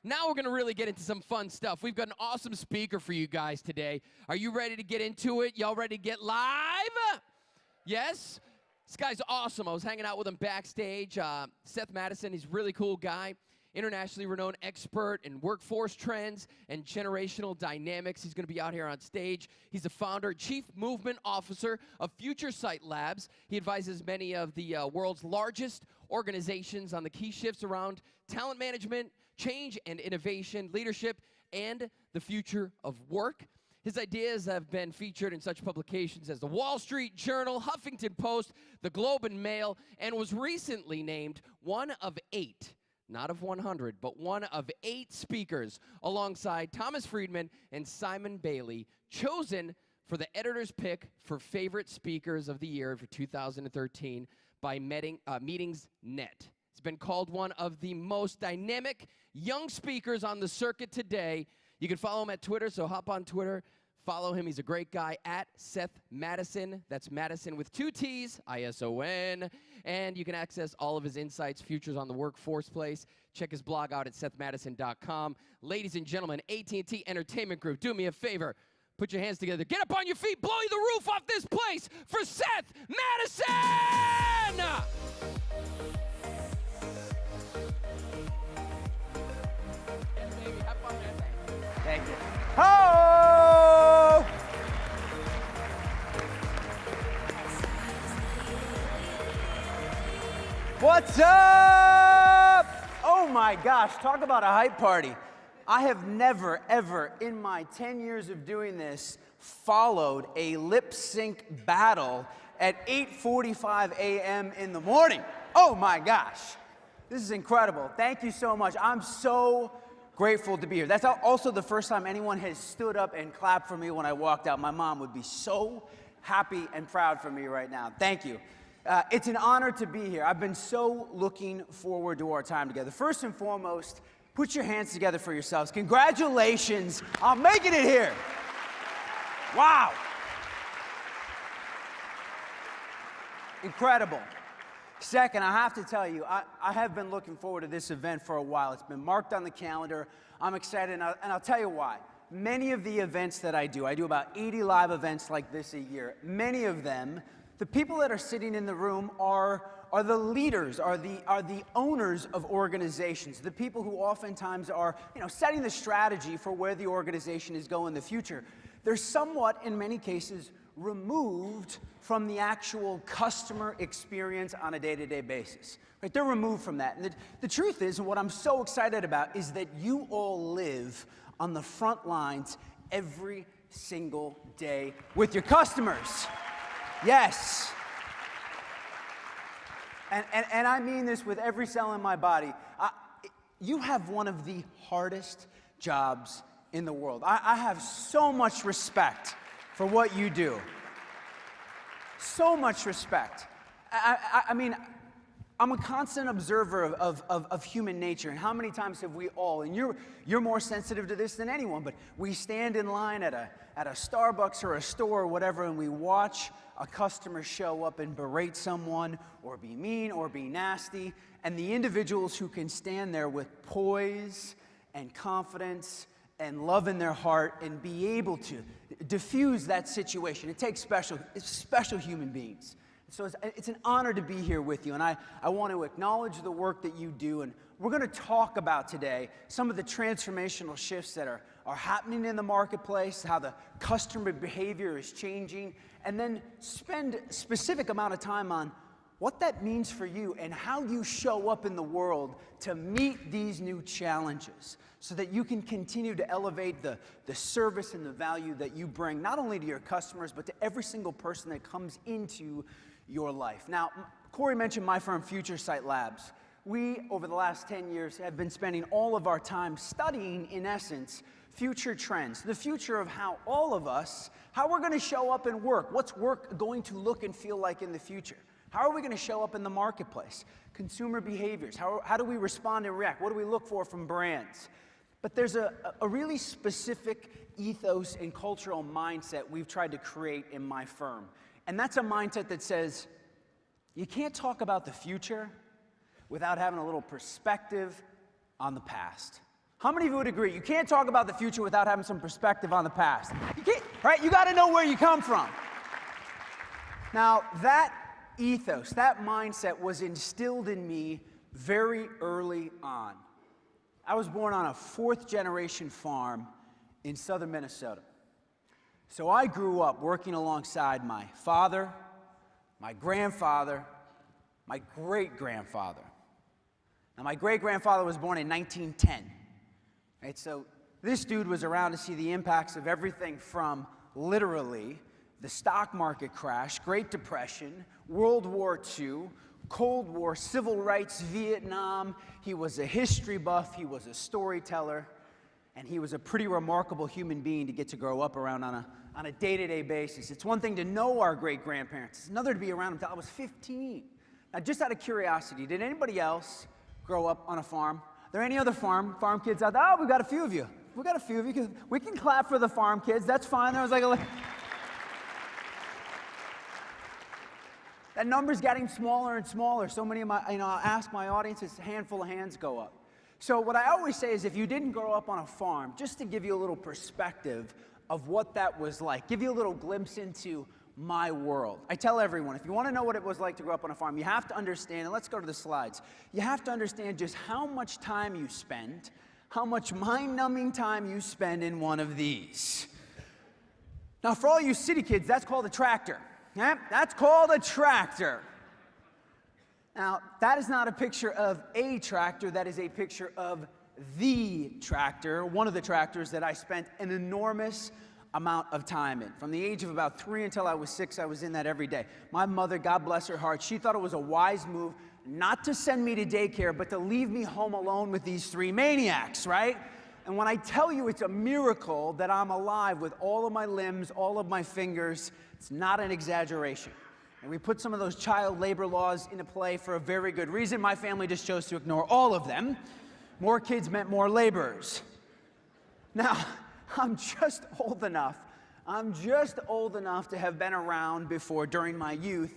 Now we're going to really get into some fun stuff. We've got an awesome speaker for you guys today. Are you ready to get into it? Y'all ready to get live? Yes? This guy's awesome. I was hanging out with him backstage. Seth Mattinson, he's a really cool guy. Internationally renowned expert in workforce trends and generational dynamics. He's going to be out here on stage. He's the founder, chief movement officer of Future Sight Labs. He advises many of the world's largest organizations on the key shifts around talent management, change and innovation, leadership, and the future of work. His ideas have been featured in such publications as the Wall Street Journal, Huffington Post, the Globe and Mail, and was recently named one of 8, not of 100, but one of 8 speakers alongside Thomas Friedman and Simon Bailey, chosen for the editor's pick for favorite speakers of the year for 2013 by Meetings.net. He's been called one of the most dynamic young speakers on the circuit today. You can follow him at Twitter, so hop on Twitter. Follow him. He's a great guy at Seth Mattinson. That's Madison with 2 T's, I-S-O-N. And you can access all of his insights, futures on the workforce place. Check his blog out at sethmattinson.com. Ladies and gentlemen, ATT Entertainment Group, do me a favor. Put your hands together. Get up on your feet. Blow the roof off this place for Seth Mattinson! Thank you. Ho! What's up? Oh my gosh, talk about a hype party. I have never, ever, in my 10 years of doing this, followed a lip sync battle at 8:45 a.m. in the morning. Oh my gosh. This is incredible. Thank you so much. I'm so grateful to be here. That's also the first time anyone has stood up and clapped for me when I walked out. My mom would be so happy and proud for me right now. Thank you. It's an honor to be here. I've been so looking forward to our time together. First and foremost, put your hands together for yourselves. Congratulations on making it here. Wow. Incredible. Second, I have to tell you, I have been looking forward to this event for a while. It's been marked on the calendar. I'm excited, and I'll tell you why. Many of the events that I do about 80 live events like this a year. Many of them, the people that are sitting in the room are the leaders, are the owners of organizations, the people who oftentimes are, setting the strategy for where the organization is going in the future. They're somewhat, in many cases, removed from the actual customer experience on a day-to-day basis. Right? They're removed from that. And the truth is, and what I'm so excited about, is that you all live on the front lines every single day with your customers. Yes. And I mean this with every cell in my body. You have one of the hardest jobs in the world. I have so much respect for what you do. So much respect. I mean, I'm a constant observer of human nature, and how many times have we all, and you're more sensitive to this than anyone, but we stand in line at a Starbucks or a store or whatever, and we watch a customer show up and berate someone, or be mean, or be nasty, and the individuals who can stand there with poise and confidence and love in their heart and be able to diffuse that situation. It takes special human beings. So it's an honor to be here with you, and I want to acknowledge the work that you do, and we're going to talk about today some of the transformational shifts that are happening in the marketplace, how the customer behavior is changing, and then spend a specific amount of time on what that means for you and how you show up in the world to meet these new challenges so that you can continue to elevate the service and the value that you bring, not only to your customers, but to every single person that comes into your life. Now, Corey mentioned my firm, Future Sight Labs. We, over the last 10 years, have been spending all of our time studying, in essence, future trends, the future of how all of us, how we're going to show up in work. What's work going to look and feel like in the future? How are we going to show up in the marketplace? Consumer behaviors. How do we respond and react? What do we look for from brands? But there's a really specific ethos and cultural mindset we've tried to create in my firm. And that's a mindset that says, you can't talk about the future without having a little perspective on the past. How many of you would agree? You can't talk about the future without having some perspective on the past. You can't, right? You got to know where you come from. Now, that ethos, that mindset was instilled in me very early on. I was born on a fourth-generation farm in southern Minnesota. So I grew up working alongside my father, my grandfather, my great-grandfather. Now, my great-grandfather was born in 1910. Right, so this dude was around to see the impacts of everything from literally the stock market crash, Great Depression, World War II, Cold War, Civil Rights, Vietnam. He was a history buff, he was a storyteller, and he was a pretty remarkable human being to get to grow up around on a day-to-day basis. It's one thing to know our great-grandparents. It's another to be around them until I was 15. Now, just out of curiosity, did anybody else grow up on a farm? Are there any other farm kids out there? Oh, we've got a few of you. We've got a few of you. We can clap for the farm kids. That's fine. There was like that number's getting smaller and smaller. So many of my, I ask my audience, a handful of hands go up. So what I always say is if you didn't grow up on a farm, just to give you a little perspective of what that was like, give you a little glimpse into my world. I tell everyone, if you want to know what it was like to grow up on a farm, you have to understand, and let's go to the slides, you have to understand just how much time you spend, how much mind-numbing time you spend in one of these. Now, for all you city kids, that's called a tractor. Yeah? That's called a tractor. Now, that is not a picture of a tractor, that is a picture of the tractor, one of the tractors that I spent an enormous amount of time in. From the age of about 3 until I was 6, I was in that every day. My mother, God bless her heart, she thought it was a wise move not to send me to daycare, but to leave me home alone with these 3 maniacs, right? And when I tell you it's a miracle that I'm alive with all of my limbs, all of my fingers, it's not an exaggeration. And we put some of those child labor laws into play for a very good reason. My family just chose to ignore all of them. More kids meant more laborers. Now, I'm just old enough to have been around before during my youth,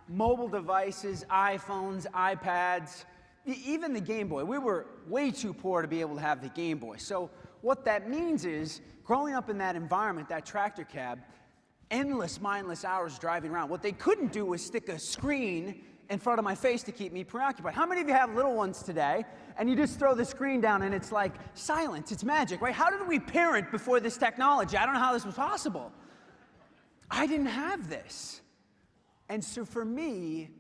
mobile devices, iPhones, iPads, even the Game Boy. We were way too poor to be able to have the Game Boy. So what that means is, growing up in that environment, that tractor cab, endless, mindless hours driving around. What they couldn't do was stick a screen in front of my face to keep me preoccupied. How many of you have little ones today, and you just throw the screen down and it's like silence, it's magic, right? How did we parent before this technology? I don't know how this was possible. I didn't have this. And so for me,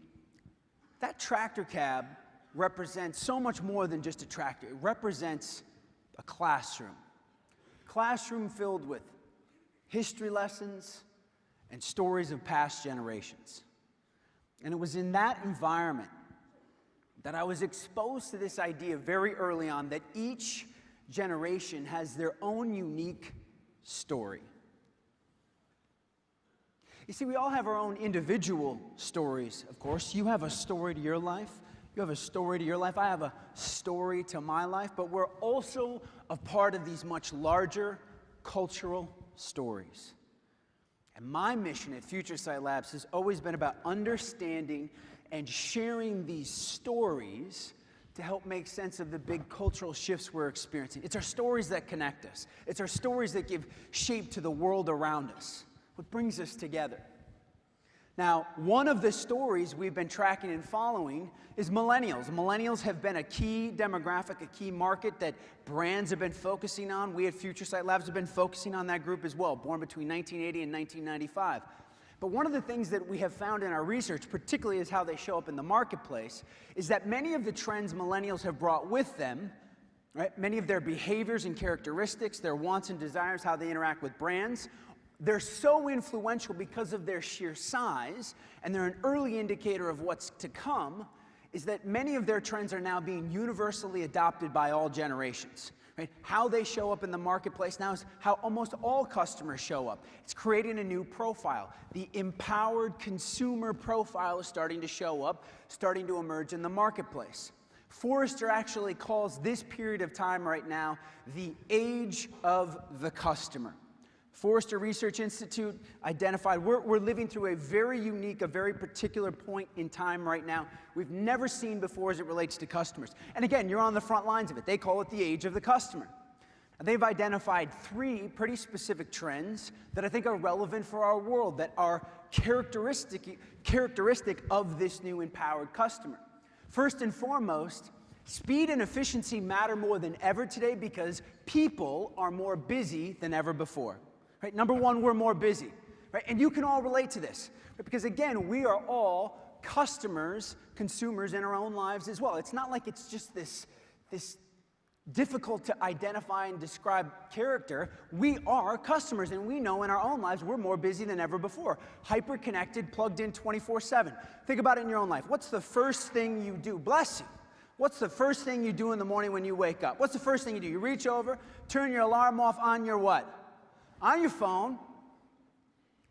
that tractor cab represents so much more than just a tractor. It represents a classroom. Classroom filled with history lessons and stories of past generations. And it was in that environment that I was exposed to this idea very early on that each generation has their own unique story. You see, we all have our own individual stories, of course. You have a story to your life. You have a story to your life. I have a story to my life. But we're also a part of these much larger cultural stories. And my mission at Future Sight Labs has always been about understanding and sharing these stories to help make sense of the big cultural shifts we're experiencing. It's our stories that connect us. It's our stories that give shape to the world around us, what brings us together. Now, one of the stories we've been tracking and following is millennials. Millennials have been a key demographic, a key market that brands have been focusing on. We at Future Sight Labs have been focusing on that group as well, born between 1980 and 1995. But one of the things that we have found in our research, particularly is how they show up in the marketplace, is that many of the trends millennials have brought with them, right, many of their behaviors and characteristics, their wants and desires, how they interact with brands, they're so influential because of their sheer size, and they're an early indicator of what's to come, is that many of their trends are now being universally adopted by all generations. Right? How they show up in the marketplace now is how almost all customers show up. It's creating a new profile. The empowered consumer profile is starting to show up, starting to emerge in the marketplace. Forrester actually calls this period of time right now the age of the customer. Forrester Research Institute identified we're living through a very unique, a very particular point in time right now we've never seen before as it relates to customers. And again, you're on the front lines of it. They call it the age of the customer. And they've identified 3 pretty specific trends that I think are relevant for our world, that are characteristic of this new empowered customer. First and foremost, speed and efficiency matter more than ever today because people are more busy than ever before. Right? Number one, we're more busy. Right? And you can all relate to this. Right? Because again, we are all customers, consumers in our own lives as well. It's not like it's just this difficult to identify and describe character. We are customers, and we know in our own lives we're more busy than ever before. Hyper-connected, plugged in 24/7. Think about it in your own life. What's the first thing you do? Bless you. What's the first thing you do in the morning when you wake up? What's the first thing you do? You reach over, turn your alarm off on your what? On your phone.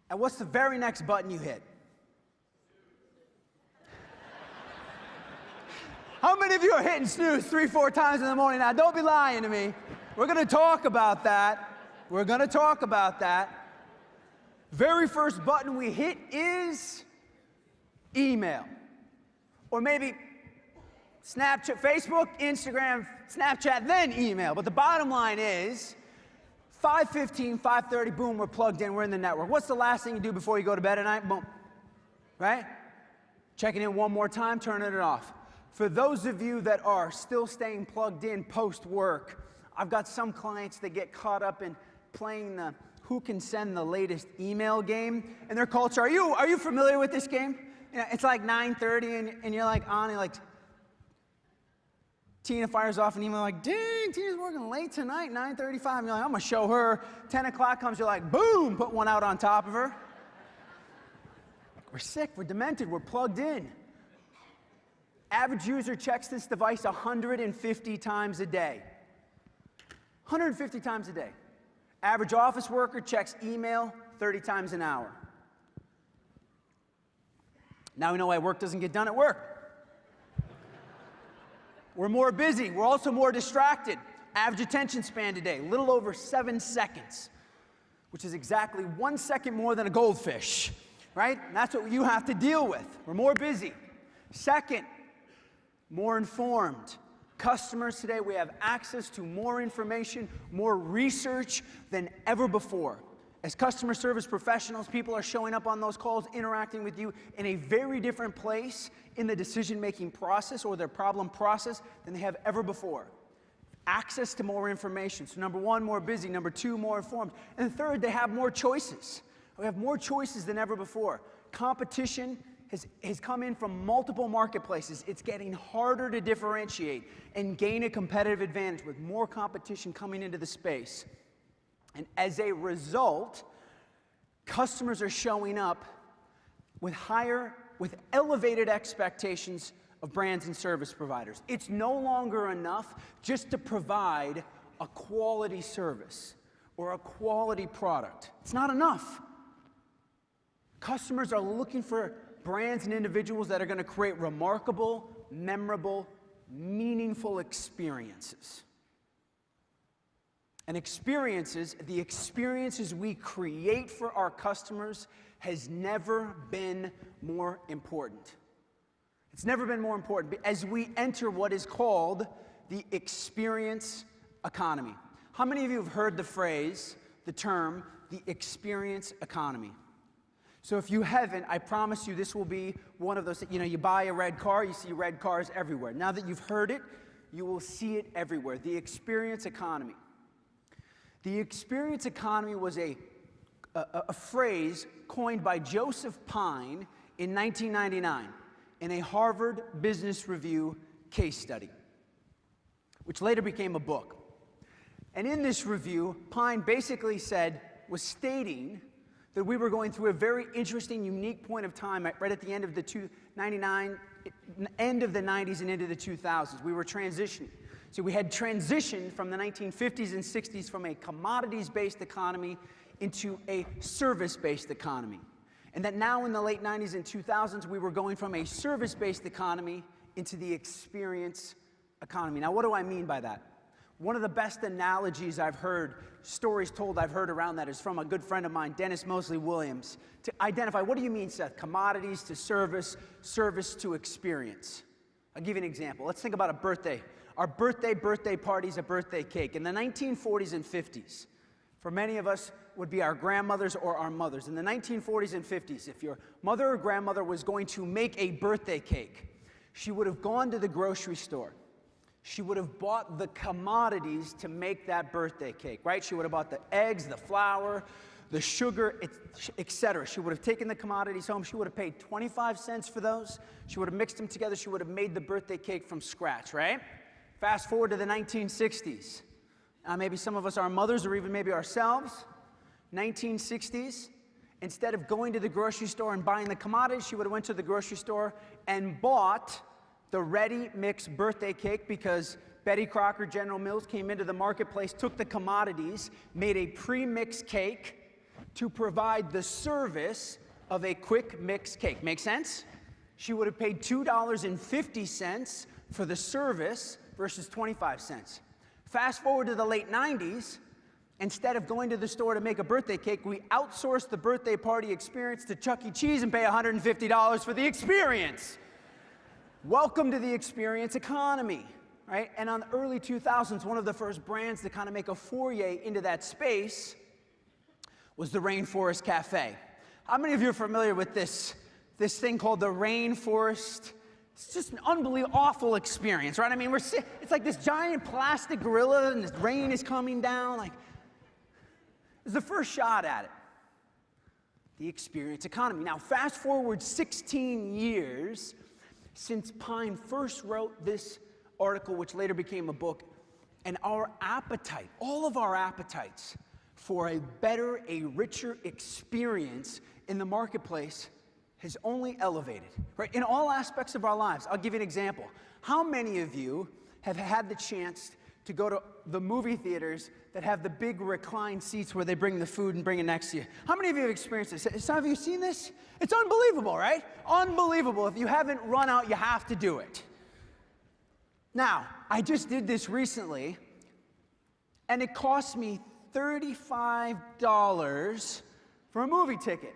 And what's the very next button you hit? How many of you are hitting snooze 3-4 times in the morning? Now, don't be lying to me. We're going to talk about that. We're going to talk about that. Very first button we hit is email. Or maybe Snapchat, Facebook, Instagram, Snapchat, then email. But the bottom line is 5:15, 5:30, boom, we're plugged in, we're in the network. What's the last thing you do before you go to bed at night? Boom. Right? Checking in one more time, turning it off. For those of you that are still staying plugged in post-work, I've got some clients that get caught up in playing the who can send the latest email game in their culture. Are you familiar with this game? You know, it's like 9:30 and you're like on, and like Tina fires off an email like, dang, Tina's working late tonight, 9:35. And you're like, I'm gonna show her. 10 o'clock comes, you're like, boom, put one out on top of her. We're sick, we're demented, we're plugged in. Average user checks this device 150 times a day. 150 times a day. Average office worker checks email 30 times an hour. Now we know why work doesn't get done at work. We're more busy. We're also more distracted. Average attention span today, a little over 7 seconds, which is exactly 1 second more than a goldfish, right? And that's what you have to deal with. We're more busy. Second, more informed. Customers today, we have access to more information, more research than ever before. As customer service professionals, people are showing up on those calls, interacting with you in a very different place in the decision-making process or their problem process than they have ever before. Access to more information. So number one, more busy. Number two, more informed. And third, they have more choices. We have more choices than ever before. Competition has come in from multiple marketplaces. It's getting harder to differentiate and gain a competitive advantage with more competition coming into the space. And as a result, customers are showing up with elevated expectations of brands and service providers. It's no longer enough just to provide a quality service or a quality product. It's not enough. Customers are looking for brands and individuals that are going to create remarkable, memorable, meaningful experiences. And the experiences we create for our customers has never been more important. It's never been more important as we enter what is called the experience economy. How many of you have heard the term, the experience economy? So if you haven't, I promise you this will be one of those, you buy a red car, you see red cars everywhere. Now that you've heard it, you will see it everywhere. The experience economy. The experience economy was a phrase coined by Joseph Pine in 1999 in a Harvard Business Review case study, which later became a book. And in this review, Pine basically was stating that we were going through a very interesting, unique point of time right at the end of the end of the 90s and into the 2000s. We were transitioning. So we had transitioned from the 1950s and 60s from a commodities-based economy into a service-based economy. And that now in the late 90s and 2000s, we were going from a service-based economy into the experience economy. Now, what do I mean by that? One of the best analogies I've heard, stories told I've heard around that is from a good friend of mine, Dennis Mosley Williams, to identify, what do you mean, Seth? Commodities to service, service to experience. I'll give you an example. Let's think about a birthday. Our birthday party is a birthday cake. In the 1940s and 50s, for many of us, would be our grandmothers or our mothers. In the 1940s and 50s, if your mother or grandmother was going to make a birthday cake, she would have gone to the grocery store. She would have bought the commodities to make that birthday cake, right? She would have bought the eggs, the flour, the sugar, etc. She would have taken the commodities home. She would have paid 25 cents for those. She would have mixed them together. She would have made the birthday cake from scratch, right? Fast forward to the 1960s. Maybe some of us are mothers or even maybe ourselves. 1960s, instead of going to the grocery store and buying the commodities, she would have went to the grocery store and bought the ready mix birthday cake because Betty Crocker, General Mills came into the marketplace, took the commodities, made a pre-mixed cake to provide the service of a quick mix cake. Make sense? She would have paid $2.50 for the service versus 25 cents. Fast forward to the late 90s, instead of going to the store to make a birthday cake, we outsourced the birthday party experience to Chuck E. Cheese and pay $150 for the experience. Welcome to the experience economy, right? And on the early 2000s, one of the first brands to kind of make a foray into that space was the Rainforest Cafe. How many of you are familiar with this thing called the Rainforest? It's just an unbelievable, awful experience, right? I mean, it's like this giant plastic gorilla and this rain is coming down. Like, it's the first shot at it. The experience economy. Now, fast forward 16 years since Pine first wrote this article, which later became a book, and our appetite, all of our appetites for a better, a richer experience in the marketplace has only elevated, right? In all aspects of our lives. I'll give you an example. How many of you have had the chance to go to the movie theaters that have the big reclined seats where they bring the food and bring it next to you? How many of you have experienced this? Some of you seen this? It's unbelievable, right? Unbelievable. If you haven't run out, you have to do it. Now, I just did this recently, and it cost me $35 for a movie ticket.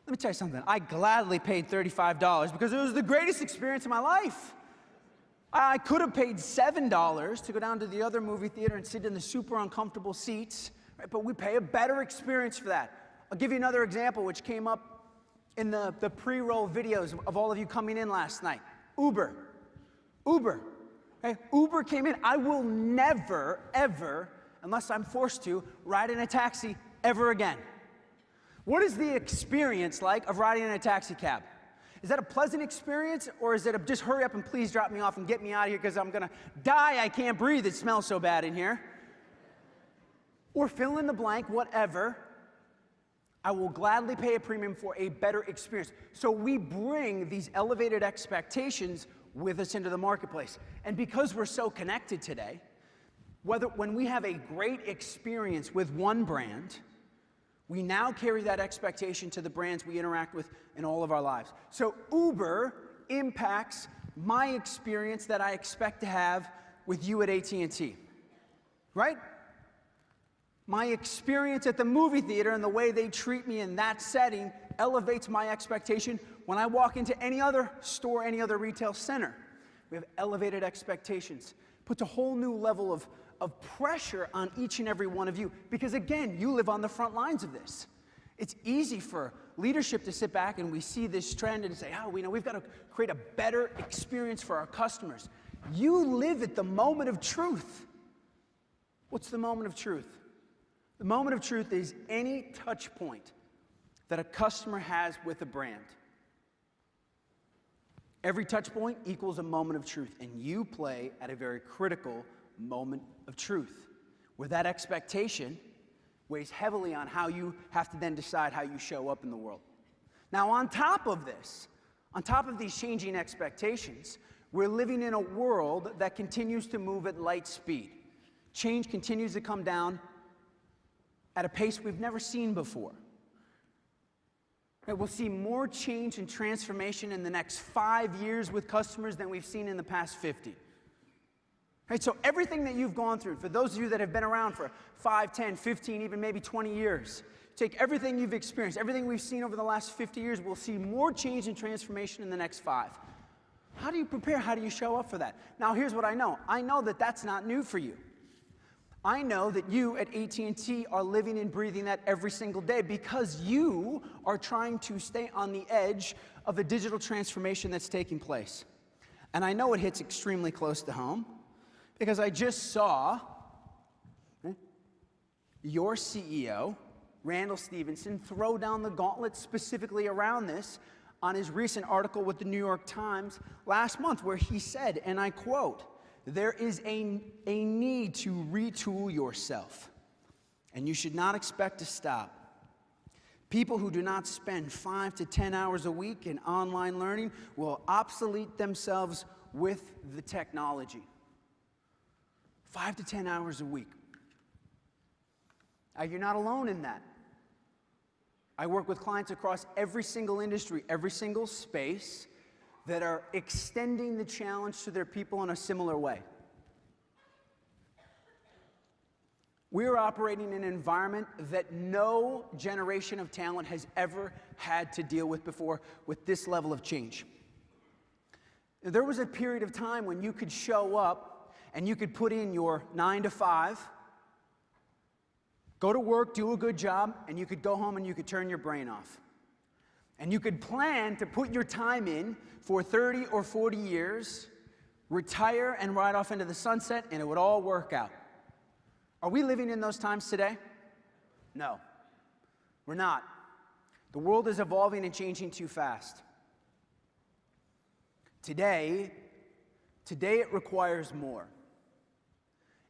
Let me tell you something. I gladly paid $35 because it was the greatest experience of my life. I could have paid $7 to go down to the other movie theater and sit in the super uncomfortable seats, right? But we pay a better experience for that. I'll give you another example which came up in the pre-roll videos of all of you coming in last night. Uber. Okay? Uber came in. I will never, ever, unless I'm forced to, ride in a taxi ever again. What is the experience like of riding in a taxi cab? Is that a pleasant experience, or is it a just hurry up and please drop me off and get me out of here because I'm gonna die, I can't breathe, it smells so bad in here? Or fill in the blank, whatever. I will gladly pay a premium for a better experience. So we bring these elevated expectations with us into the marketplace. And because we're so connected today, when we have a great experience with one brand, we now carry that expectation to the brands we interact with in all of our lives. So Uber impacts my experience that I expect to have with you at AT&T, right? My experience at the movie theater and the way they treat me in that setting elevates my expectation when I walk into any other store, any other retail center. We have elevated expectations. Puts a whole new level of pressure on each and every one of you because, again, you live on the front lines of this. It's easy for leadership to sit back and we see this trend and say, oh, we know we've got to create a better experience for our customers. You live at the moment of truth. What's the moment of truth? The moment of truth is any touch point that a customer has with a brand. Every touch point equals a moment of truth, and you play at a very critical moment of truth, where that expectation weighs heavily on how you have to then decide how you show up in the world. Now, on top of this, on top of these changing expectations, we're living in a world that continues to move at light speed. Change continues to come down at a pace we've never seen before. We'll see more change and transformation in the next 5 years with customers than we've seen in the past 50. Right? So everything that you've gone through, for those of you that have been around for 5, 10, 15, even maybe 20 years, take everything you've experienced, everything we've seen over the last 50 years, we'll see more change and transformation in the next 5. How do you prepare? How do you show up for that? Now, here's what I know. I know that that's not new for you. I know that you at AT&T are living and breathing that every single day because you are trying to stay on the edge of a digital transformation that's taking place. And I know it hits extremely close to home because I just saw your CEO, Randall Stevenson, throw down the gauntlet specifically around this on his recent article with the New York Times last month, where he said, and I quote, "There is a need to retool yourself, and you should not expect to stop. People who do not spend 5 to 10 hours a week in online learning will obsolete themselves with the technology." 5 to 10 hours a week. You're not alone in that. I work with clients across every single industry, every single space, that are extending the challenge to their people in a similar way. We're operating in an environment that no generation of talent has ever had to deal with before with this level of change. There was a period of time when you could show up and you could put in your 9 to 5, go to work, do a good job, and you could go home and you could turn your brain off. And you could plan to put your time in for 30 or 40 years, retire and ride off into the sunset, and it would all work out. Are we living in those times today? No, we're not. The world is evolving and changing too fast. Today it requires more.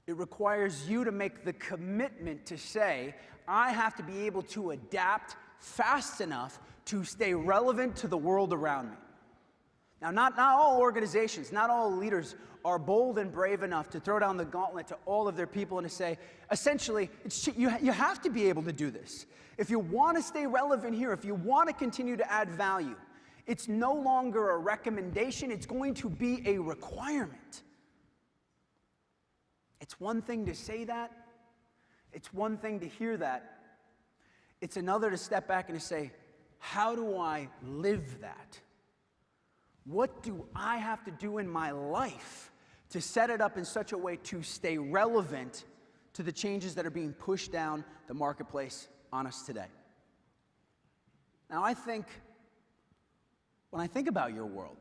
It requires you to make the commitment to say, I have to be able to adapt fast enough to stay relevant to the world around me. Now, not all organizations, not all leaders are bold and brave enough to throw down the gauntlet to all of their people and to say, essentially, you have to be able to do this. If you want to stay relevant here, if you want to continue to add value, it's no longer a recommendation, it's going to be a requirement. It's one thing to say that. It's one thing to hear that. It's another to step back and to say, how do I live that? What do I have to do in my life to set it up in such a way to stay relevant to the changes that are being pushed down the marketplace on us today? Now, when I think about your world,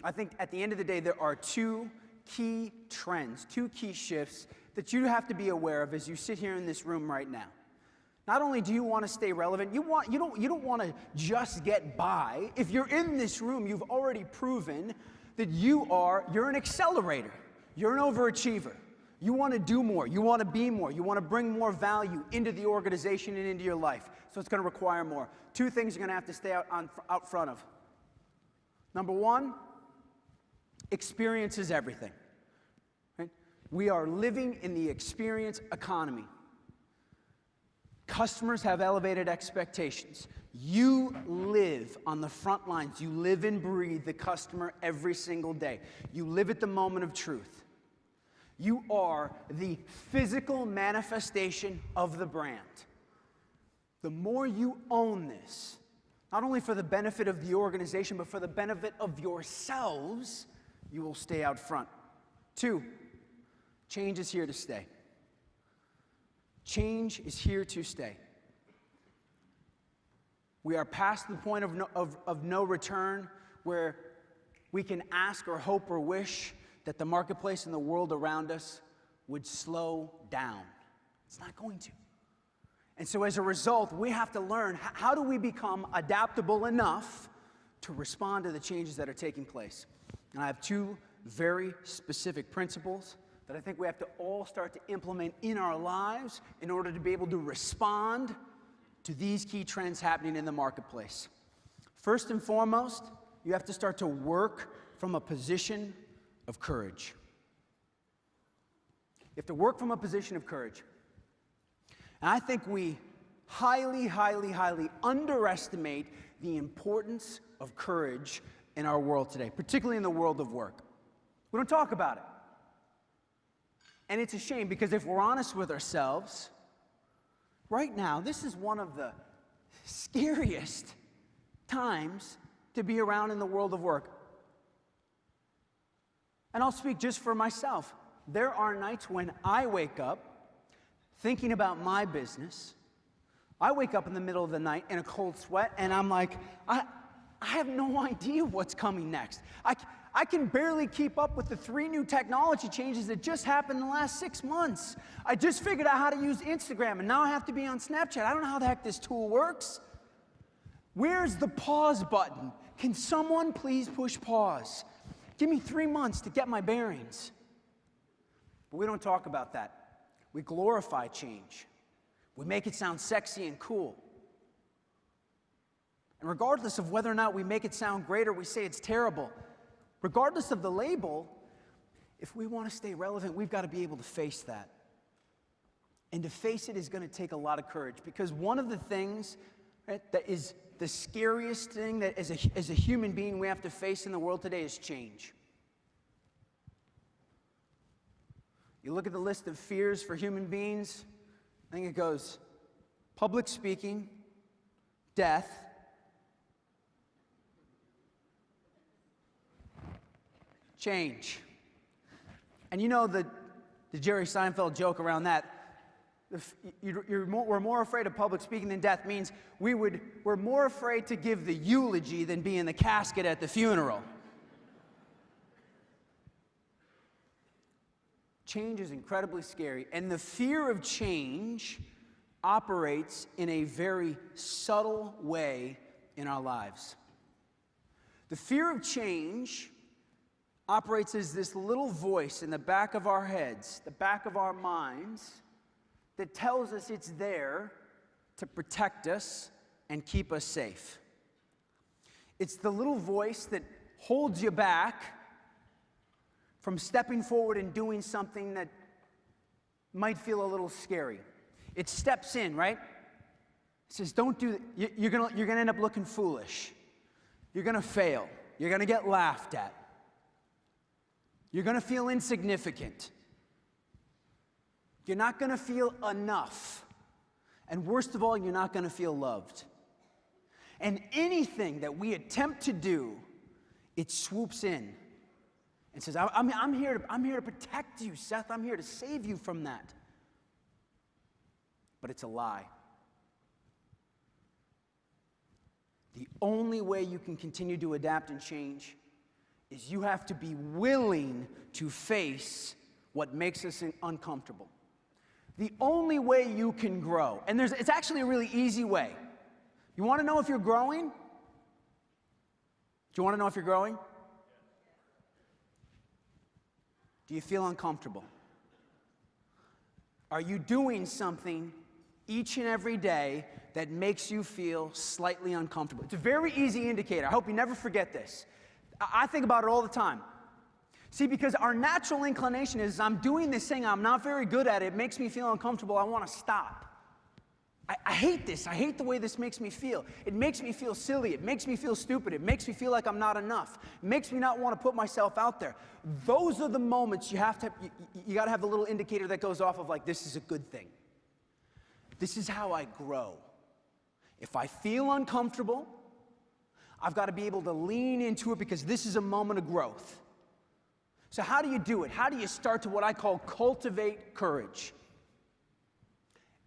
I think at the end of the day, there are 2 key trends, 2 key shifts that you have to be aware of as you sit here in this room right now. Not only do you want to stay relevant, you don't want to just get by. If you're in this room, you've already proven that you're an accelerator. You're an overachiever. You want to do more. You want to be more. You want to bring more value into the organization and into your life. So it's going to require more. 2 things you're going to have to stay out front of. Number 1, experience is everything. Right? We are living in the experience economy. Customers have elevated expectations. You live on the front lines. You live and breathe the customer every single day. You live at the moment of truth. You are the physical manifestation of the brand. The more you own this, not only for the benefit of the organization, but for the benefit of yourselves, you will stay out front. 2, change is here to stay. Change is here to stay. We are past the point of no return where we can ask or hope or wish that the marketplace and the world around us would slow down. It's not going to. And so as a result, we have to learn how do we become adaptable enough to respond to the changes that are taking place. And I have 2 very specific principles that I think we have to all start to implement in our lives in order to be able to respond to these key trends happening in the marketplace. First and foremost, you have to start to work from a position of courage. You have to work from a position of courage. And I think we highly, highly, highly underestimate the importance of courage in our world today, particularly in the world of work. We don't talk about it. And it's a shame because if we're honest with ourselves, right now, this is one of the scariest times to be around in the world of work. And I'll speak just for myself. There are nights when I wake up thinking about my business. I wake up in the middle of the night in a cold sweat, and I'm like, I have no idea what's coming next. I can barely keep up with the 3 new technology changes that just happened in the last 6 months. I just figured out how to use Instagram, and now I have to be on Snapchat. I don't know how the heck this tool works. Where's the pause button? Can someone please push pause? Give me 3 months to get my bearings. But we don't talk about that. We glorify change. We make it sound sexy and cool. And regardless of whether or not we make it sound great or we say it's terrible, regardless of the label, if we want to stay relevant, we've got to be able to face that. And to face it is going to take a lot of courage, because one of the things, right, that is the scariest thing that as a human being we have to face in the world today is change. You look at the list of fears for human beings, I think it goes public speaking, death, change. And you know the Jerry Seinfeld joke around that. We're more afraid of public speaking than death means we're more afraid to give the eulogy than be in the casket at the funeral. Change is incredibly scary, and the fear of change operates in a very subtle way in our lives. The fear of change operates as this little voice in the back of our heads, the back of our minds, that tells us it's there to protect us and keep us safe. It's the little voice that holds you back from stepping forward and doing something that might feel a little scary. It steps in, right? It says, don't do that. You're gonna end up looking foolish. You're gonna fail. You're gonna get laughed at. You're gonna feel insignificant. You're not gonna feel enough. And worst of all, you're not gonna feel loved. And anything that we attempt to do, it swoops in and says, I'm here to protect you, Seth. I'm here to save you from that. But it's a lie. The only way you can continue to adapt and change is you have to be willing to face what makes us uncomfortable. The only way you can grow, and it's actually a really easy way. You want to know if you're growing? Do you want to know if you're growing? Do you feel uncomfortable? Are you doing something each and every day that makes you feel slightly uncomfortable? It's a very easy indicator. I hope you never forget this. I think about it all the time. See, because our natural inclination is, I'm doing this thing, I'm not very good at it, it makes me feel uncomfortable, I want to stop. I hate this. I hate the way this makes me feel. It makes me feel silly. It makes me feel stupid. It makes me feel like I'm not enough. It makes me not want to put myself out there. Those are the moments you got to have a little indicator that goes off of like, this is a good thing. This is how I grow. If I feel uncomfortable, I've got to be able to lean into it because this is a moment of growth. So how do you do it? How do you start to what I call cultivate courage?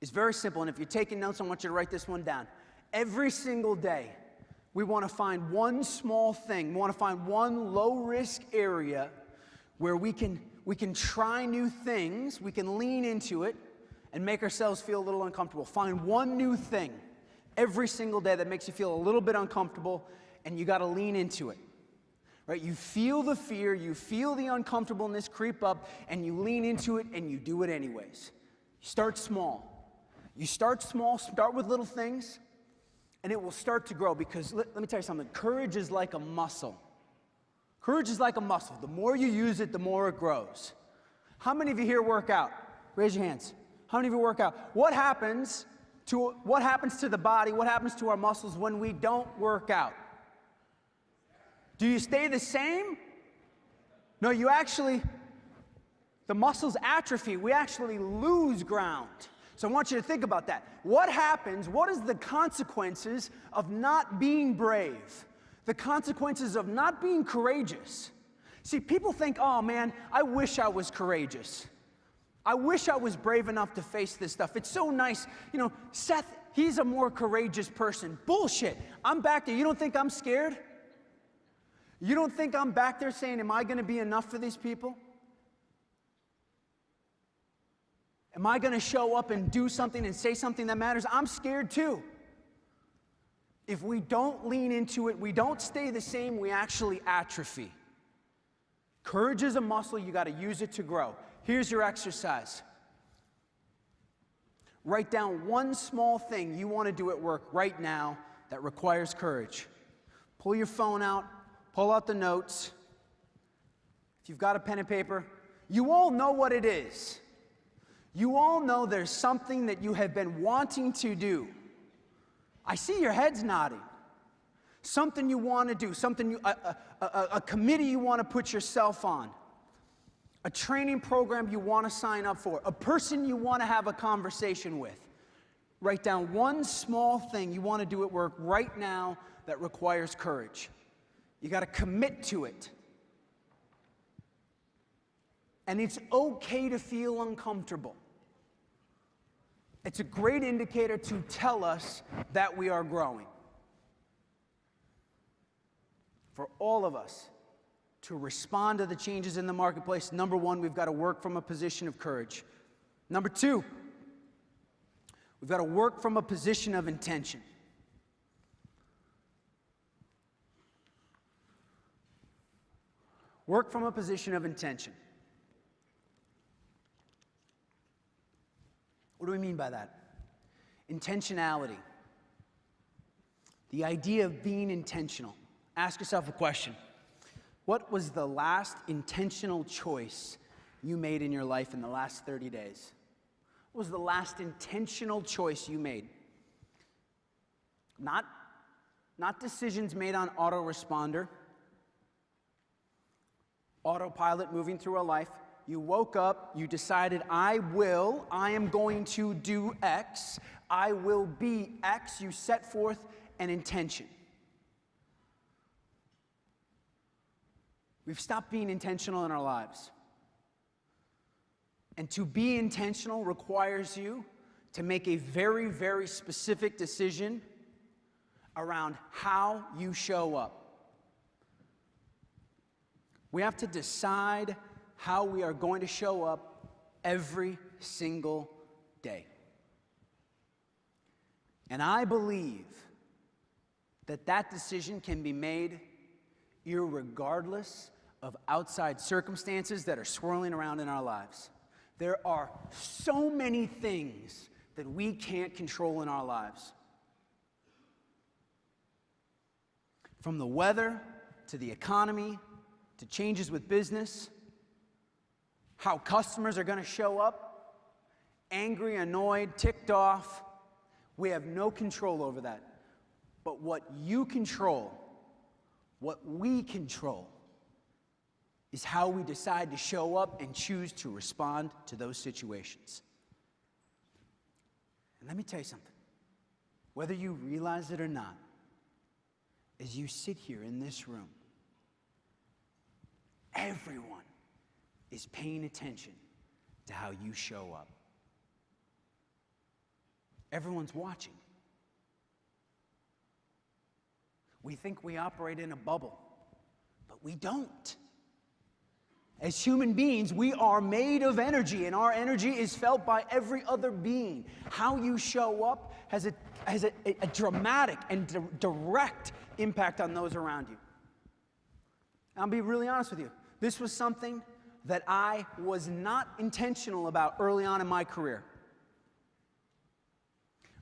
It's very simple, and if you're taking notes, I want you to write this one down. Every single day, we want to find one small thing. We want to find one low-risk area where we can try new things, we can lean into it, and make ourselves feel a little uncomfortable. Find one new thing every single day that makes you feel a little bit uncomfortable, and you got to lean into it. Right? You feel the fear, you feel the uncomfortableness creep up, and you lean into it, and you do it anyways. Start small. You start small, start with little things, and it will start to grow because let me tell you something. Courage is like a muscle. Courage is like a muscle. The more you use it, the more it grows. How many of you here work out? Raise your hands. How many of you work out? What happens to the body, what happens to our muscles when we don't work out? Do you stay the same? No, you actually the muscles atrophy, we actually lose ground. So I want you to think about that. What happens, what is the consequences of not being brave? The consequences of not being courageous. See, people think, oh man, I wish I was courageous. I wish I was brave enough to face this stuff. It's so nice. You know, Seth, he's a more courageous person. Bullshit. I'm back there. You don't think I'm scared? You don't think I'm back there saying, am I going to be enough for these people? Am I going to show up and do something and say something that matters? I'm scared too. If we don't lean into it, we don't stay the same, we actually atrophy. Courage is a muscle, you got to use it to grow. Here's your exercise. Write down one small thing you want to do at work right now that requires courage. Pull your phone out, pull out the notes. If you've got a pen and paper, you all know what it is. You all know there's something that you have been wanting to do. I see your heads nodding. Something you want to do, something a committee you want to put yourself on, a training program you want to sign up for, a person you want to have a conversation with. Write down one small thing you want to do at work right now that requires courage. You got to commit to it. And it's okay to feel uncomfortable. It's a great indicator to tell us that we are growing. For all of us to respond to the changes in the marketplace, number one, we've got to work from a position of courage. Number two, we've got to work from a position of intention. Work from a position of intention. What do we mean by that? Intentionality. The idea of being intentional. Ask yourself a question. What was the last intentional choice you made in your life in the last 30 days? What was the last intentional choice you made? Not decisions made on autoresponder, autopilot moving through a life. You woke up, you decided, I am going to do X, I will be X. You set forth an intention. We've stopped being intentional in our lives. And to be intentional requires you to make a very, very specific decision around how you show up. We have to decide how we are going to show up every single day. And I believe that that decision can be made irregardless of outside circumstances that are swirling around in our lives. There are so many things that we can't control in our lives. From the weather, to the economy, to changes with business, how customers are going to show up, angry, annoyed, ticked off. We have no control over that. But what you control, what we control, is how we decide to show up and choose to respond to those situations. And let me tell you something. Whether you realize it or not, as you sit here in this room, everyone is paying attention to how you show up. Everyone's watching. We think we operate in a bubble, but we don't. As human beings, we are made of energy, and our energy is felt by every other being. How you show up has a dramatic and direct impact on those around you. I'll be really honest with you. This was something that I was not intentional about early on in my career.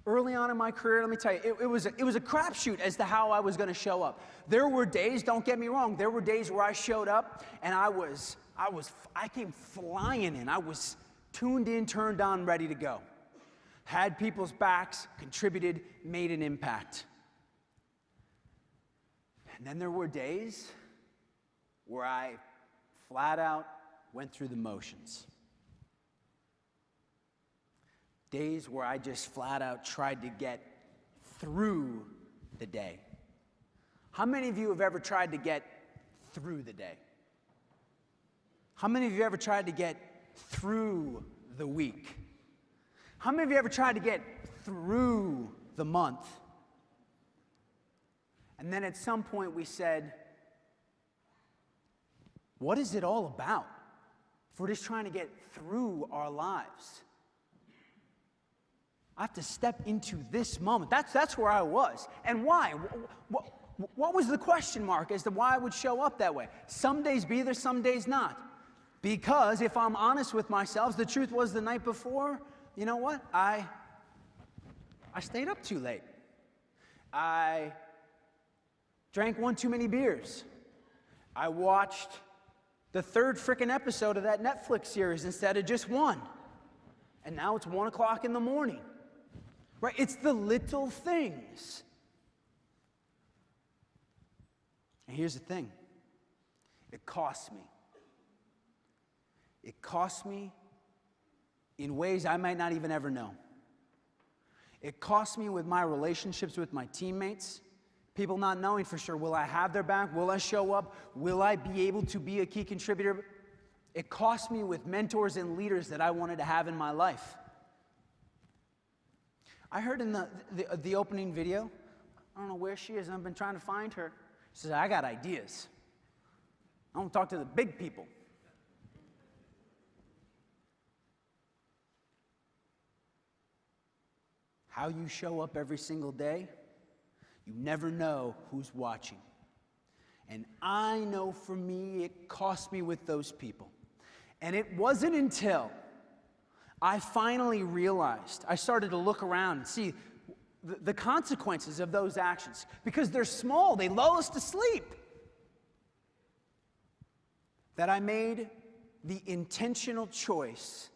Early on in my career, let me tell you, it was a crapshoot as to how I was going to show up. There were days, don't get me wrong, there were days where I showed up and I came flying in. I was tuned in, turned on, ready to go. Had people's backs, contributed, made an impact. And then there were days where I flat out went through the motions. days where I just flat out tried to get through the day. How many of you have ever tried to get through the day? How many of you ever tried to get through the week? How many of you ever tried to get through the month? And then at some point we said, what is it all about? If we're just trying to get through our lives. I have to step into this moment. That's where I was. And why? What was the question mark as to why I would show up that way? Some days be there, some days not. Because if I'm honest with myself, the truth was the night before, you know what? I stayed up too late. I drank one too many beers. I watched the third frickin' episode of that Netflix series instead of just one. And now it's 1 o'clock in the morning. Right? It's the little things. And here's the thing. It costs me. It costs me in ways I might not even ever know. It costs me with my relationships with my teammates. People not knowing for sure, will I have their back? Will I show up? Will I be able to be a key contributor? It cost me with mentors and leaders that I wanted to have in my life. I heard in the opening video, I don't know where she is, I've been trying to find her. She says, I got ideas. I want to talk to the big people. How you show up every single day, you never know who's watching. And I know for me, it cost me with those people. And it wasn't until I finally realized, I started to look around and see the consequences of those actions. Because they're small, they lull us to sleep. That I made the intentional choice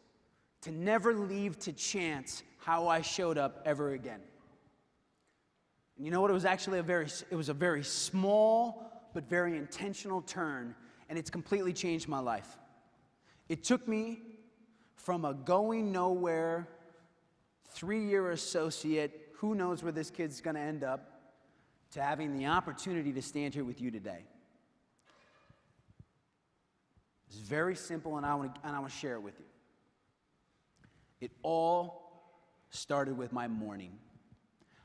to never leave to chance how I showed up ever again. And you know what? It was actually a very small but very intentional turn, and it's completely changed my life. It took me from a going nowhere 3-year associate, who knows where this kid's going to end up, to having the opportunity to stand here with you today. It's very simple, and I want to share it with you. It all started with my morning.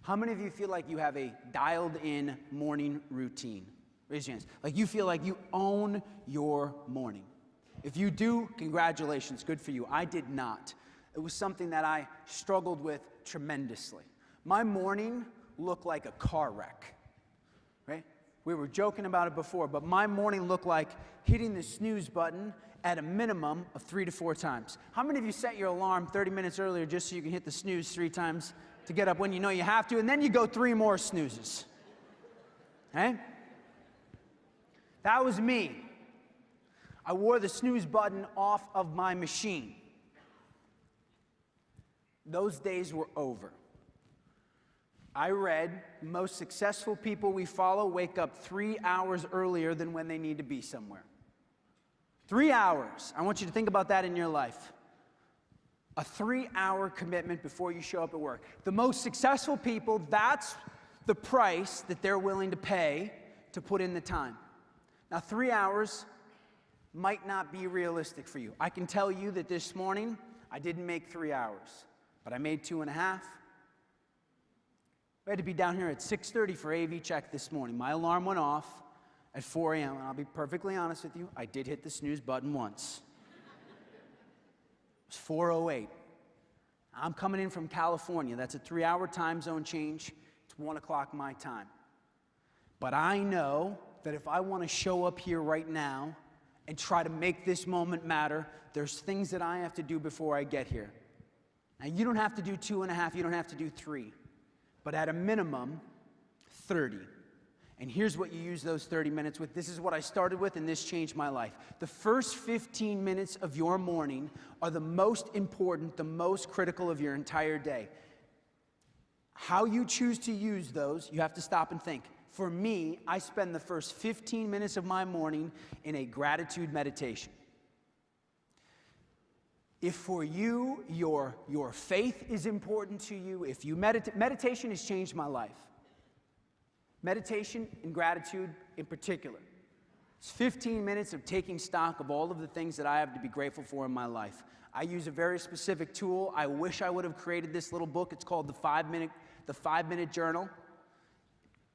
How many of you feel like you have a dialed-in morning routine? Raise your hands. Like you feel like you own your morning. If you do, congratulations, good for you. I did not. It was something that I struggled with tremendously. My morning looked like a car wreck, right? We were joking about it before, but my morning looked like hitting the snooze button at a minimum of 3 to 4 times. How many of you set your alarm 30 minutes earlier just so you can hit the snooze 3 times to get up when you know you have to, and then you go 3 more snoozes? Okay? That was me. I wore the snooze button off of my machine. Those days were over. I read most successful people we follow wake up 3 hours earlier than when they need to be somewhere. 3 hours. I want you to think about that in your life. A 3-hour commitment before you show up at work. The most successful people, that's the price that they're willing to pay to put in the time. Now, 3 hours might not be realistic for you. I can tell you that this morning, I didn't make 3 hours, but I made 2.5. We had to be down here at 6:30 for AV check this morning. My alarm went off at 4 a.m., and I'll be perfectly honest with you, I did hit the snooze button once. It was 4:08. I'm coming in from California. That's a 3-hour time zone change. It's 1 o'clock my time. But I know that if I want to show up here right now and try to make this moment matter, there's things that I have to do before I get here. Now, you don't have to do 2.5, you don't have to do 3, but at a minimum, 30. And here's what you use those 30 minutes with. This is what I started with, and this changed my life. The first 15 minutes of your morning are the most important, the most critical of your entire day. How you choose to use those, you have to stop and think. For me, I spend the first 15 minutes of my morning in a gratitude meditation. If for you, your faith is important to you, if you meditation has changed my life. Meditation and gratitude in particular. It's 15 minutes of taking stock of all of the things that I have to be grateful for in my life. I use a very specific tool. I wish I would have created this little book. It's called the 5-Minute Journal.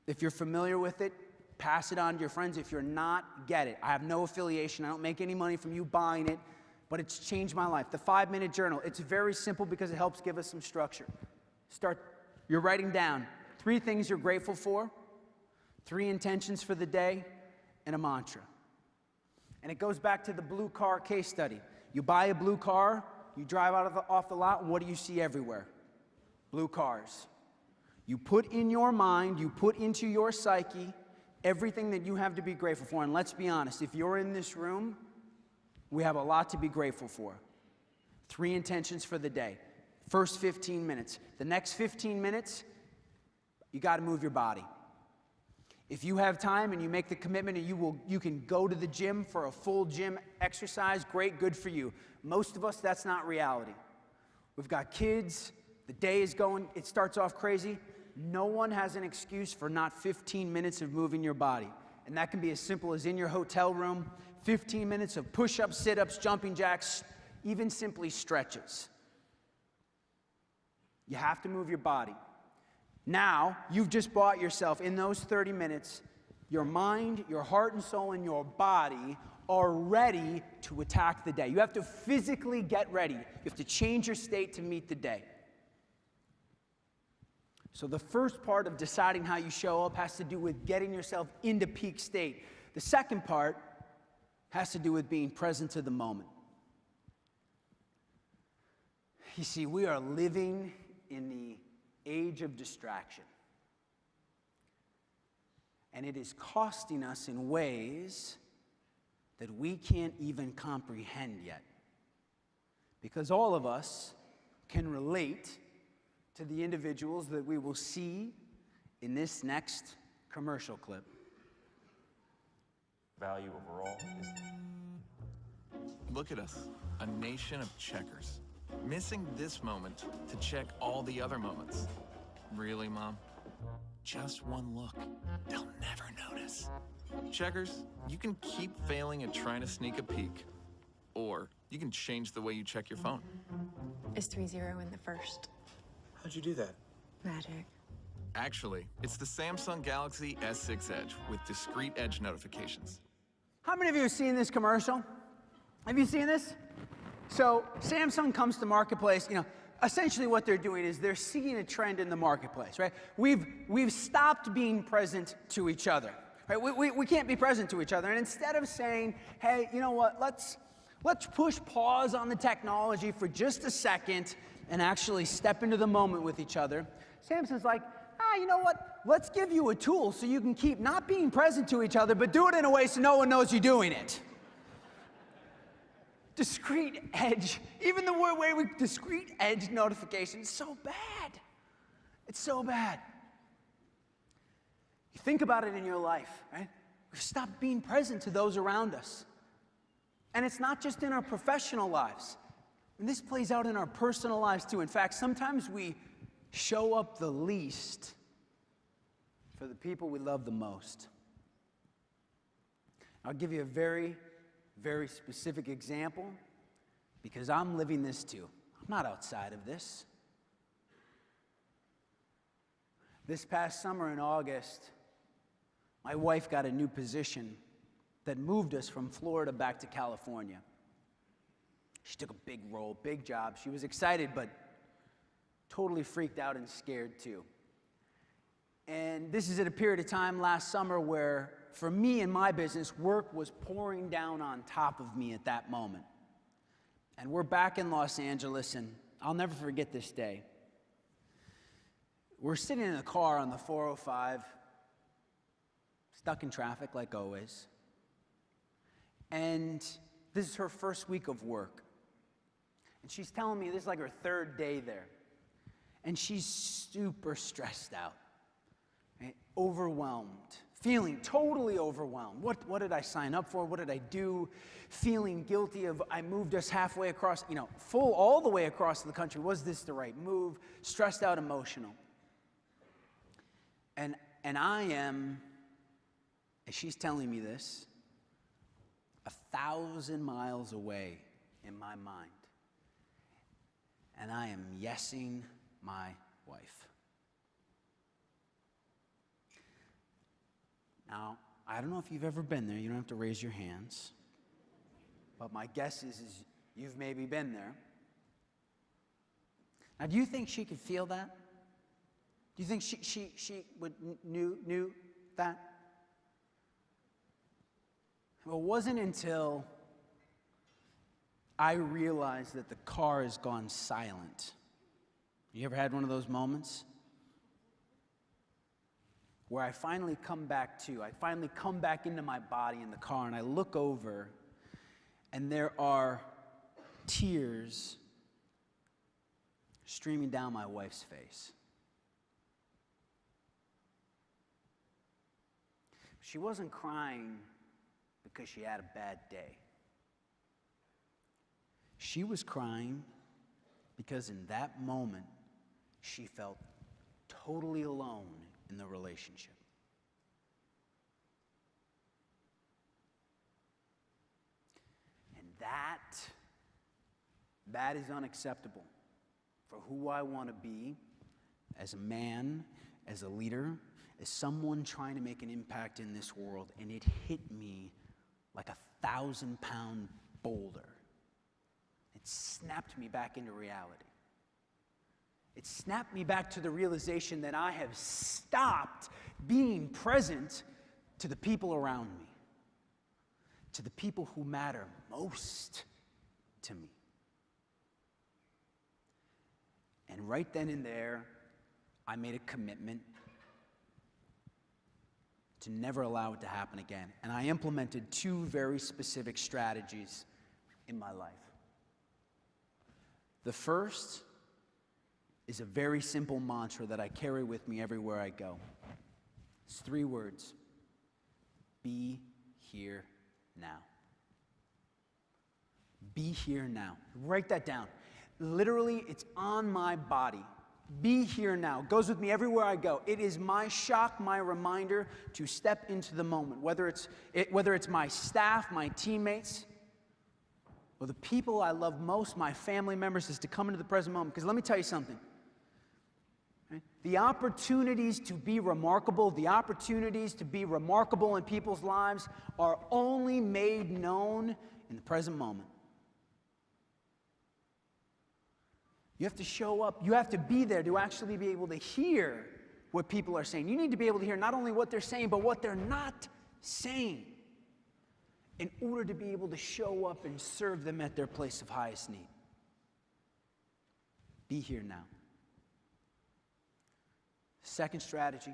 If you're familiar with it, pass it on to your friends. If you're not, get it. I have no affiliation. I don't make any money from you buying it, but it's changed my life. The 5-Minute Journal. It's very simple because it helps give us some structure. You're writing down 3 things you're grateful for, 3 intentions for the day, and a mantra. And it goes back to the blue car case study. You buy a blue car, you drive off the lot, and what do you see everywhere? Blue cars. You put in your mind, you put into your psyche everything that you have to be grateful for. And let's be honest, if you're in this room, we have a lot to be grateful for. 3 intentions for the day. First 15 minutes. The next 15 minutes, you got to move your body. If you have time and you make the commitment and you can go to the gym for a full gym exercise, great, good for you. Most of us, that's not reality. We've got kids, the day is going, it starts off crazy. No one has an excuse for not 15 minutes of moving your body. And that can be as simple as in your hotel room, 15 minutes of push-ups, sit-ups, jumping jacks, even simply stretches. You have to move your body. Now, you've just bought yourself, in those 30 minutes, your mind, your heart and soul, and your body are ready to attack the day. You have to physically get ready. You have to change your state to meet the day. So the first part of deciding how you show up has to do with getting yourself into peak state. The second part has to do with being present to the moment. You see, we are living in the age of distraction. And it is costing us in ways that we can't even comprehend yet. Because all of us can relate to the individuals that we will see in this next commercial clip. Value overall is... Look at us, a nation of checkers. Missing this moment to check all the other moments. Really, Mom? Just one look. They'll never notice. Checkers, you can keep failing at trying to sneak a peek. Or you can change the way you check your phone. Is 3-0 in the first? How'd you do that? Magic. Actually, it's the Samsung Galaxy S6 Edge with discrete edge notifications. How many of you have seen this commercial? Have you seen this? So Samsung comes to marketplace, essentially what they're doing is they're seeing a trend in the marketplace, right? We've stopped being present to each other, right? We can't be present to each other. And instead of saying, hey, you know what, let's push pause on the technology for just a second and actually step into the moment with each other, Samsung's like, you know what, let's give you a tool so you can keep not being present to each other, but do it in a way so no one knows you're doing it. Discrete edge, even the way we discrete edge notification is so bad. It's so bad. You think about it in your life, right? We've stopped being present to those around us. And it's not just in our professional lives. And this plays out in our personal lives too. In fact, sometimes we show up the least for the people we love the most. I'll give you a very specific example because I'm living this too. I'm not outside of this. This past summer in August, my wife got a new position that moved us from Florida back to California. She took a big role, big job. She was excited, but totally freaked out and scared too. And this is at a period of time last summer where, for me and my business, work was pouring down on top of me at that moment. And we're back in Los Angeles, and I'll never forget this day. We're sitting in a car on the 405, stuck in traffic like always. And this is her first week of work. And she's telling me this is like her 3rd day there. And she's super stressed out, right? Overwhelmed, feeling totally overwhelmed. What did I sign up for? What did I do? Feeling guilty of, I moved us halfway across, full all the way across the country. Was this the right move? Stressed out, emotional. And I am, as she's telling me this, 1,000 miles away in my mind. And I am yesing my wife. Now, I don't know if you've ever been there. You don't have to raise your hands. But my guess is you've maybe been there. Now, do you think she could feel that? Do you think she would knew that? Well, it wasn't until I realized that the car has gone silent. You ever had one of those moments? Where I finally come back into my body in the car, and I look over, and there are tears streaming down my wife's face. She wasn't crying because she had a bad day. She was crying because in that moment, she felt totally alone in the relationship. And that is unacceptable for who I want to be as a man, as a leader, as someone trying to make an impact in this world. And it hit me like 1,000-pound boulder. It snapped me back into reality. It snapped me back to the realization that I have stopped being present to the people around me, to the people who matter most to me. And right then and there, I made a commitment to never allow it to happen again. And I implemented 2 very specific strategies in my life. The first is a very simple mantra that I carry with me everywhere I go. It's 3 words. Be here now. Be here now. Write that down. Literally, it's on my body. Be here now. It goes with me everywhere I go. It is my shock, my reminder to step into the moment. Whether it's my staff, my teammates, or the people I love most, my family members, is to come into the present moment. Because let me tell you something. Right? The opportunities to be remarkable, in people's lives are only made known in the present moment. You have to show up. You have to be there to actually be able to hear what people are saying. You need to be able to hear not only what they're saying, but what they're not saying in order to be able to show up and serve them at their place of highest need. Be here now. Second strategy,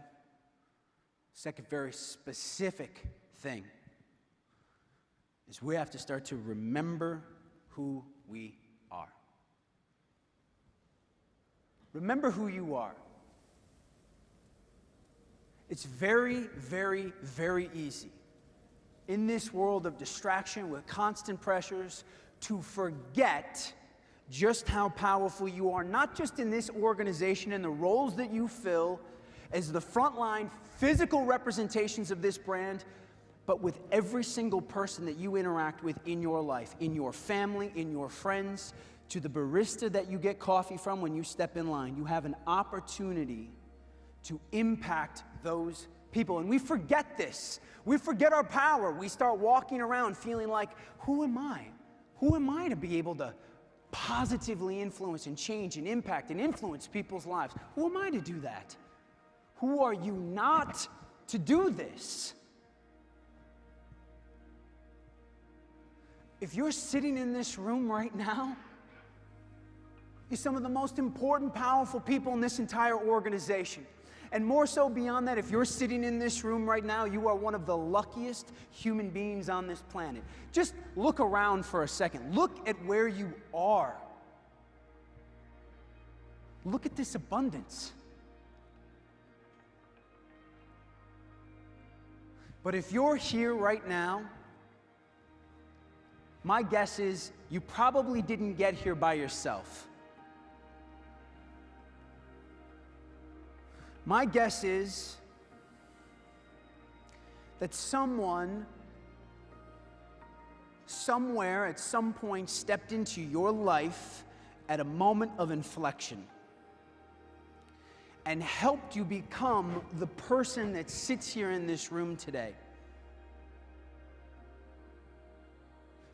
second very specific thing, is we have to start to remember who we are. Remember who you are. It's very, very, very easy in this world of distraction with constant pressures to forget just how powerful you are, not just in this organization and the roles that you fill as the frontline physical representations of this brand, but with every single person that you interact with in your life, in your family, in your friends, to the barista that you get coffee from when you step in line. You have an opportunity to impact those people. And we forget this. We forget our power. We start walking around feeling like, who am I? Who am I to be able to positively influence and change and impact and influence people's lives? Who am I to do that? Who are you not to do this? If you're sitting in this room right now, you're some of the most important, powerful people in this entire organization. And more so beyond that, if you're sitting in this room right now, you are one of the luckiest human beings on this planet. Just look around for a second. Look at where you are. Look at this abundance. But if you're here right now, my guess is you probably didn't get here by yourself. My guess is that someone, somewhere, at some point, stepped into your life at a moment of inflection and helped you become the person that sits here in this room today.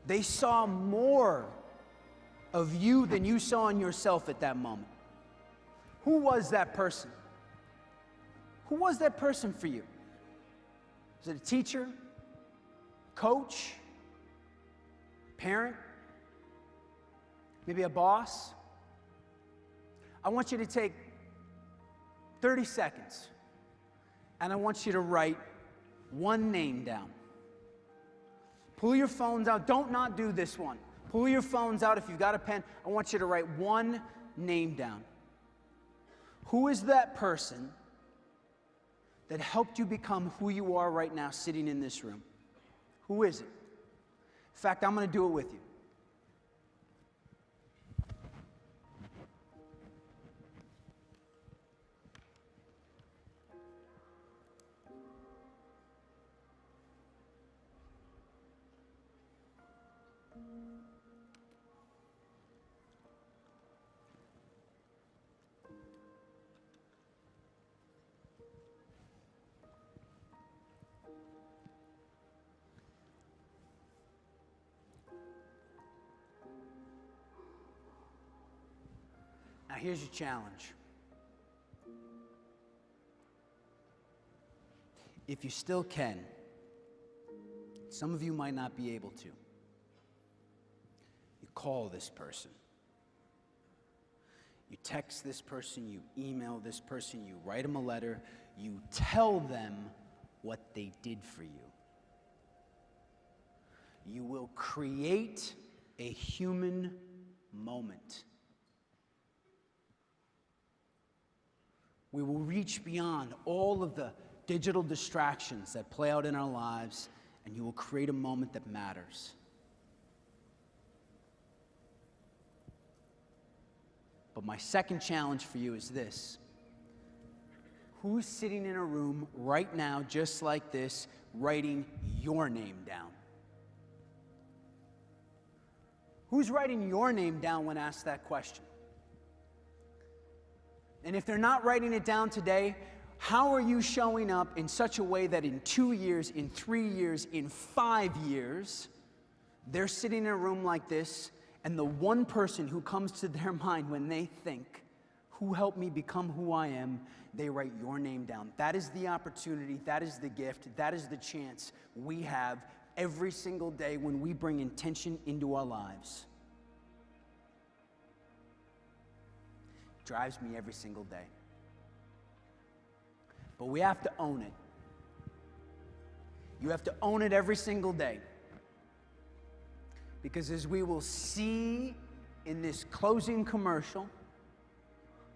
They saw more of you than you saw in yourself at that moment. Who was that person? Who was that person for you? Was it a teacher, coach, parent, maybe a boss? I want you to take 30 seconds, and I want you to write one name down. Pull your phones out. Don't not do this one. Pull your phones out if you've got a pen. I want you to write one name down. Who is that person that helped you become who you are right now sitting in this room? Who is it? In fact, I'm going to do it with you. Now, here's your challenge. If you still can, some of you might not be able to. You call this person. You text this person, you email this person, you write them a letter, you tell them what they did for you. You will create a human moment. We will reach beyond all of the digital distractions that play out in our lives, and you will create a moment that matters. But my second challenge for you is this. Who's sitting in a room right now, just like this, writing your name down? Who's writing your name down when asked that question? And if they're not writing it down today, how are you showing up in such a way that in 2 years, in 3 years, in 5 years, they're sitting in a room like this, and the one person who comes to their mind when they think, who helped me become who I am, they write your name down. That is the opportunity, that is the gift, that is the chance we have every single day when we bring intention into our lives. Drives me every single day. But we have to own it. You have to own it every single day. Because as we will see in this closing commercial,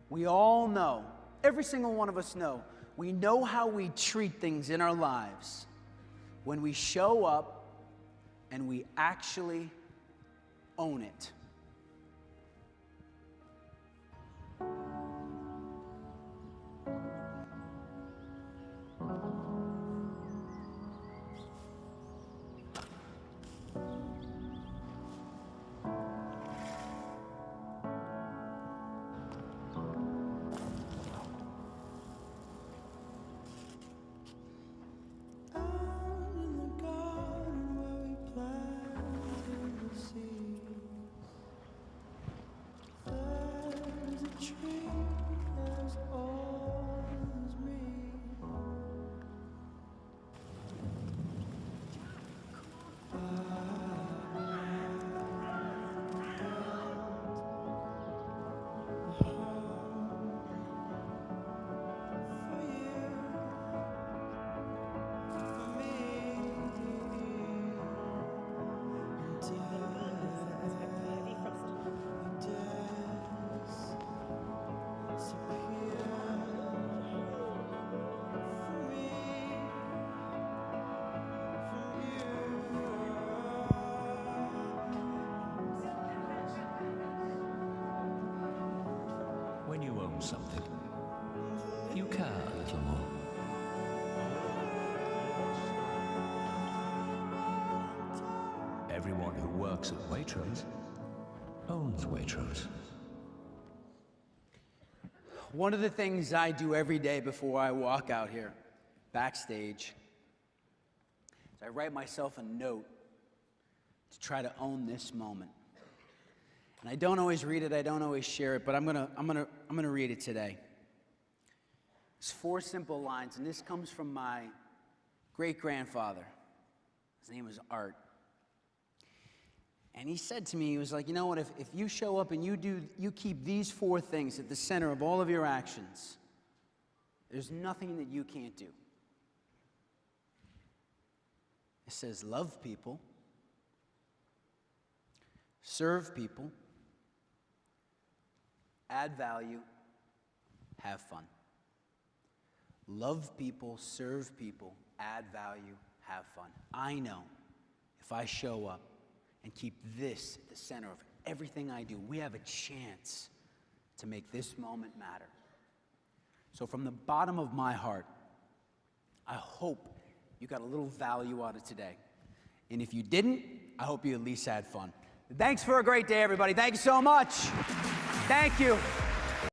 we all know, every single one of us know, we know how we treat things in our lives when we show up and we actually own it. own something, you care a little more. Everyone who works at Waitrose owns Waitrose. One of the things I do every day before I walk out here, backstage, is I write myself a note to try to own this moment. And I don't always read it, I don't always share it, but I'm gonna read it today. It's 4 simple lines, and this comes from my great-grandfather. His name was Art. And he said to me, he was like, you know what, if you show up and you keep these 4 things at the center of all of your actions, there's nothing that you can't do. It says, love people, serve people, add value, have fun. Love people, serve people, add value, have fun. I know if I show up and keep this at the center of everything I do, we have a chance to make this moment matter. So from the bottom of my heart, I hope you got a little value out of today. And if you didn't, I hope you at least had fun. Thanks for a great day, everybody. Thank you so much. Thank you.